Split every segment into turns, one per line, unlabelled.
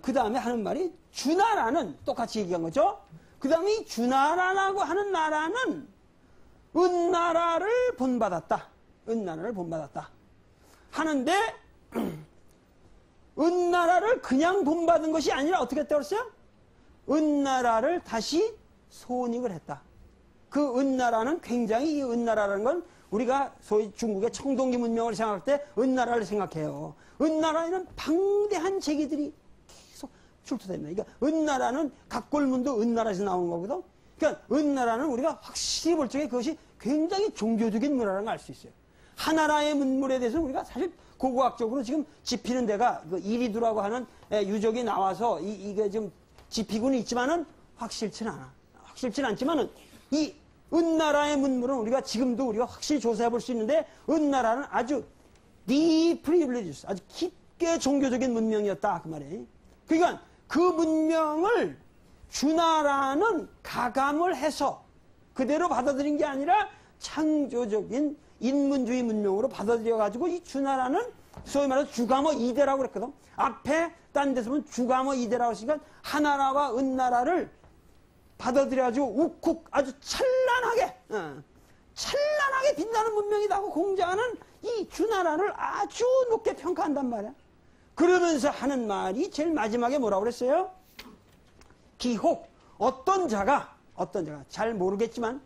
그 다음에 하는 말이 주나라는 똑같이 얘기한 거죠. 그 다음에 이 주나라라고 하는 나라는 은나라를 본받았다. 은나라를 본받았다. 하는데, 은나라를 그냥 본받은 것이 아니라 어떻게 했다고 그랬어요? 은나라를 다시 손익을 했다. 그 은나라는 굉장히 이 은나라라는 건 우리가 소위 중국의 청동기 문명을 생각할 때 은나라를 생각해요. 은나라에는 방대한 제기들이 계속 출토됩니다. 그러니까 은나라는 각골문도 은나라에서 나오는 거거든. 그러니까 은나라는 우리가 확실히 볼 적에 그것이 굉장히 종교적인 문화라는 걸 알 수 있어요. 하나라의 문물에 대해서는 우리가 사실 고고학적으로 지금 집히는 데가 그 이리두라고 하는 유적이 나와서 이게 좀 집히고는 있지만은 확실치는 않아. 확실치는 않지만은 이 은나라의 문물은 우리가 지금도 우리가 확실히 조사해 볼 수 있는데 은나라는 아주 deeply religious, 아주 깊게 종교적인 문명이었다 그 말이에요. 그러니까 그 문명을 주나라는 가감을 해서 그대로 받아들인 게 아니라 창조적인 인문주의 문명으로 받아들여가지고 이 주나라는 소위 말해서 주가모 이대라고 그랬거든. 앞에 딴 데서 보면 주가모 이대라고 했으니까 하나라와 은나라를 받아들여가지고 우쿡 아주 찬란하게 빛나는 문명이다 하고 공자는 이 주나라를 아주 높게 평가한단 말이야. 그러면서 하는 말이 제일 마지막에 뭐라고 그랬어요? 기혹, 어떤 자가 잘 모르겠지만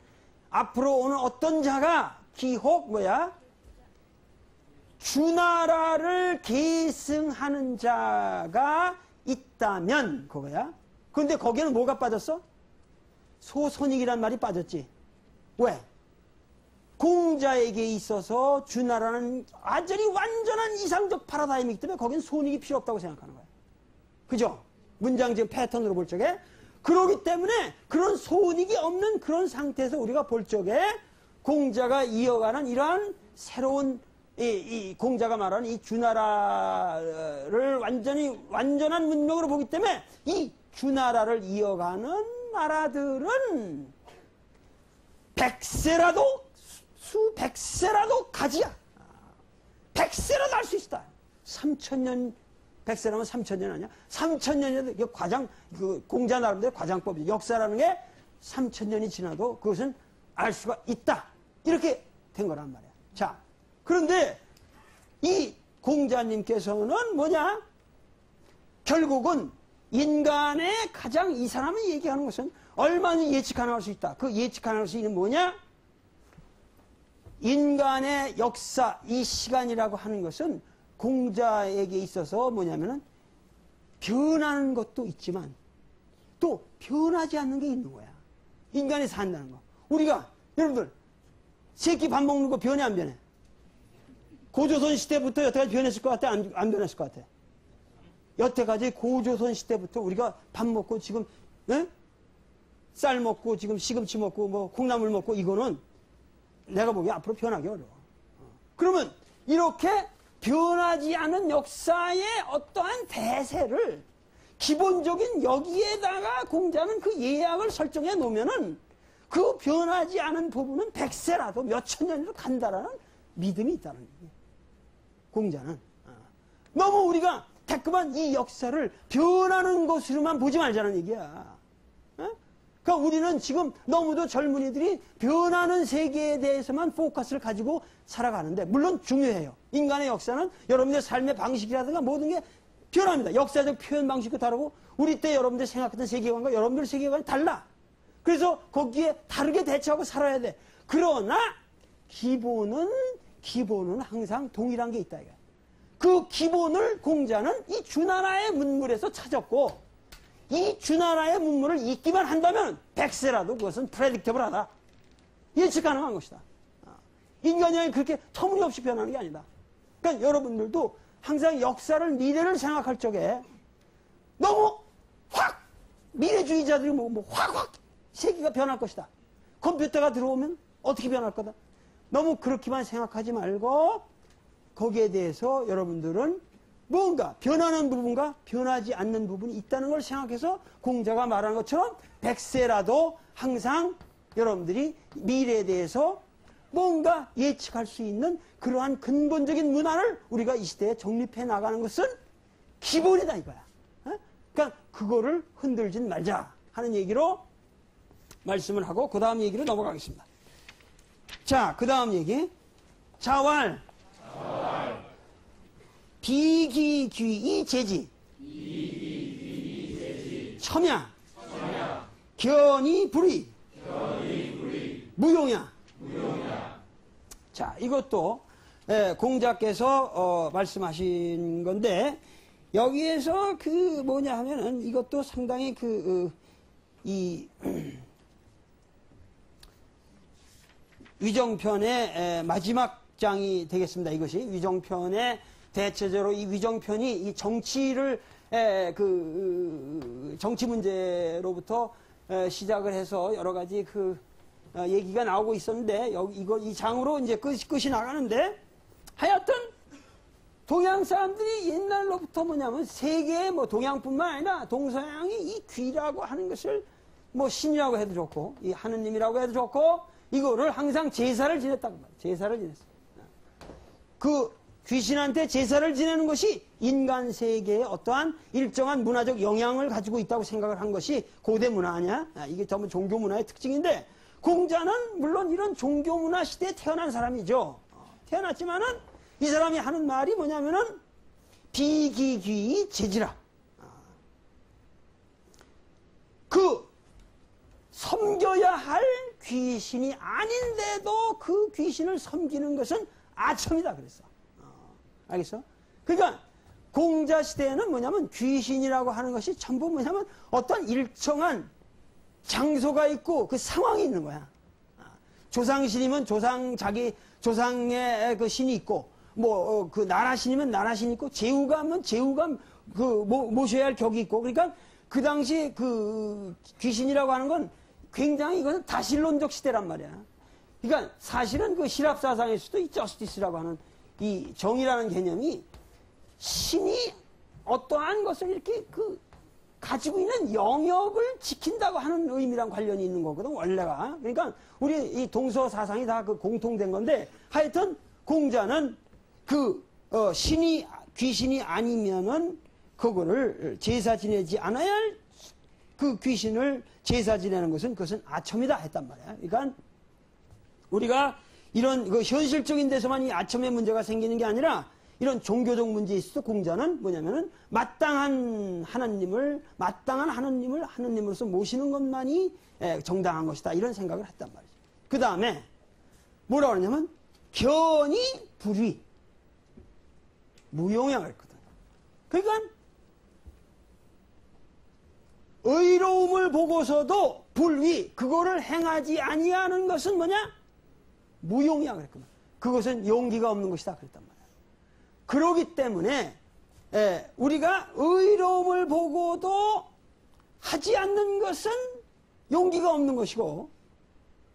앞으로 오는 어떤 자가 기혹 뭐야? 주나라를 계승하는 자가 있다면 그거야. 그런데 거기에는 뭐가 빠졌어? 소손익이란 말이 빠졌지. 왜? 공자에게 있어서 주나라는 완전한 이상적 파라다임이기 때문에 거기는 손익이 필요 없다고 생각하는 거야. 그죠? 문장 지금 패턴으로 볼 적에. 그러기 때문에 그런 손익이 없는 그런 상태에서 우리가 볼 적에 공자가 이어가는 이러한 새로운 이 공자가 말하는 이 주나라를 완전한 문명으로 보기 때문에 이 주나라를 이어가는 나라들은 수백세라도 가지야. 100세라도 할 수 있다. 3000년, 100세라면 3000년 아니야? 3000년이 공자 나름대로 과장법이죠. 역사라는 게 3000년이 지나도 그것은 알 수가 있다. 이렇게 된 거란 말이야. 자, 그런데 이 공자님께서는 뭐냐? 결국은 인간의 가장 이 사람이 얘기하는 것은 얼마나 예측 가능할 수 있다. 그 예측 가능할 수 있는 뭐냐? 인간의 역사, 이 시간이라고 하는 것은 공자에게 있어서 뭐냐면은 변하는 것도 있지만 또 변하지 않는 게 있는 거야. 인간이 산다는 거. 우리가 여러분들 새끼 밥 먹는 거 변해 안 변해? 고조선 시대부터 여태까지 변했을 것 같아? 안 변했을 것 같아? 여태까지 고조선 시대부터 우리가 밥 먹고 지금 쌀 먹고 지금 시금치 먹고 뭐 콩나물 먹고 이거는 내가 보기에 앞으로 변하기 어려워. 그러면 이렇게 변하지 않은 역사의 어떠한 대세를 기본적인 여기에다가 공자는 그 예약을 설정해 놓으면은 그 변하지 않은 부분은 100세라도 몇천 년이라도 간다라는 믿음이 있다는 거예요. 공자는. 너무 우리가 자꾸만 이 역사를 변하는 것으로만 보지 말자는 얘기야. 그러니까 우리는 지금 너무도 젊은이들이 변하는 세계에 대해서만 포커스를 가지고 살아가는데 물론 중요해요. 인간의 역사는 여러분들의 삶의 방식이라든가 모든 게 변합니다. 역사적 표현 방식도 다르고 우리 때 여러분들 생각했던 세계관과 여러분들 세계관이 달라. 그래서 거기에 다르게 대처하고 살아야 돼. 그러나 기본은 항상 동일한 게 있다. 이거야. 그 기본을 공자는 이 주나라의 문물에서 찾았고 이 주나라의 문물을 읽기만 한다면 100세라도 그것은 프레딕터블하다. 예측 가능한 것이다. 인간이 그렇게 터무니없이 변하는 게 아니다. 그러니까 여러분들도 항상 역사를 미래를 생각할 적에 너무 확 미래주의자들이 확 세계가 변할 것이다. 컴퓨터가 들어오면 어떻게 변할 거다. 너무 그렇게만 생각하지 말고 거기에 대해서 여러분들은 뭔가 변하는 부분과 변하지 않는 부분이 있다는 걸 생각해서 공자가 말하는 것처럼 100세라도 항상 여러분들이 미래에 대해서 뭔가 예측할 수 있는 그러한 근본적인 문화를 우리가 이 시대에 정립해 나가는 것은 기본이다 이거야. 그러니까 그거를 흔들진 말자 하는 얘기로 말씀을 하고 그 다음 얘기로 넘어가겠습니다. 자, 그 다음 얘기. 자왈. 비기귀이 제지. 첨야. 견이 불의. 무용야. 자, 이것도 공자께서 말씀하신 건데 여기에서 그 뭐냐 하면은 이것도 상당히 이 위정편의 마지막 장이 되겠습니다. 이것이 위정편의 대체적으로 이 위정편이 이 정치를 정치 문제로부터 시작을 해서 여러 가지 얘기가 나오고 있었는데 이 장으로 이제 끝이 나가는데 하여튼 동양 사람들이 옛날로부터 뭐냐면 세계의 동양뿐만 아니라 동서양이 이 귀라고 하는 것을 신이라고 해도 좋고 이 하느님이라고 해도 좋고 이거를 항상 제사를 지냈다고 말이에요. 제사를 지냈어요. 그 귀신한테 제사를 지내는 것이 인간 세계에 어떠한 일정한 문화적 영향을 가지고 있다고 생각을 한 것이 고대 문화 아니야? 이게 전부 종교 문화의 특징인데 공자는 물론 이런 종교 문화 시대에 태어난 사람이죠. 태어났지만은 이 사람이 하는 말이 뭐냐면은 비기귀이 제지라. 섬겨야 할 귀신이 아닌데도 그 귀신을 섬기는 것은 아첨이다 그랬어. 알겠어? 그러니까 공자 시대에는 뭐냐면 귀신이라고 하는 것이 전부 뭐냐면 어떤 일정한 장소가 있고 그 상황이 있는 거야. 조상신이면 자기 조상의 그 신이 있고 그 나라신이면 나라신이 있고 제후가면 제후가 모셔야 할 격이 있고 그러니까 그 당시 그 귀신이라고 하는 건 굉장히 이것은 다신론적 시대란 말이야. 그러니까 사실은 그 시랍 사상일 수도 있 저스티스라고 하는 이 정의라는 개념이 신이 어떠한 것을 이렇게 가지고 있는 영역을 지킨다고 하는 의미랑 관련이 있는 거거든, 원래가. 그러니까 우리 이 동서 사상이 다 공통된 건데 하여튼 공자는 귀신이 아니면은 그거를 제사 지내지 않아야 할 그 귀신을 제사 지내는 그것은 아첨이다 했단 말이야. 그러니까 우리가 이런 현실적인 데서만 이 아첨의 문제가 생기는 게 아니라 이런 종교적 문제에 있어서 공자는 뭐냐면은 마땅한 하나님을 하나님으로서 모시는 것만이 정당한 것이다 이런 생각을 했단 말이죠. 그 다음에 뭐라고 그러냐면 견이 불의 무용양을 했거든. 그러니까 의로움을 보고서도 불의 그거를 행하지 아니하는 것은 뭐냐? 무용이야 그랬구나. 그것은 용기가 없는 것이다 그랬단 말이야. 그러기 때문에 우리가 의로움을 보고도 하지 않는 것은 용기가 없는 것이고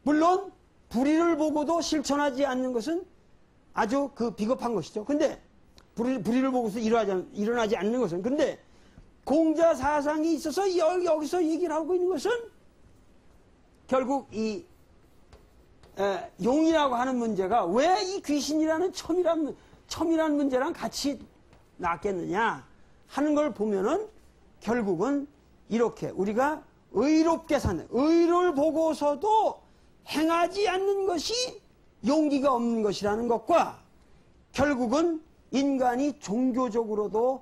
물론 불의를 보고도 실천하지 않는 것은 아주 비겁한 것이죠. 근데 불의를 보고서 일어나지 않는 것은 근데 공자 사상이 있어서 여기서 얘기를 하고 있는 것은 결국 이 용이라고 하는 문제가 왜 이 귀신이라는 첨이라는 문제랑 같이 낫겠느냐 하는 걸 보면은 결국은 이렇게 우리가 의롭게 사는 의를 보고서도 행하지 않는 것이 용기가 없는 것이라는 것과 결국은 인간이 종교적으로도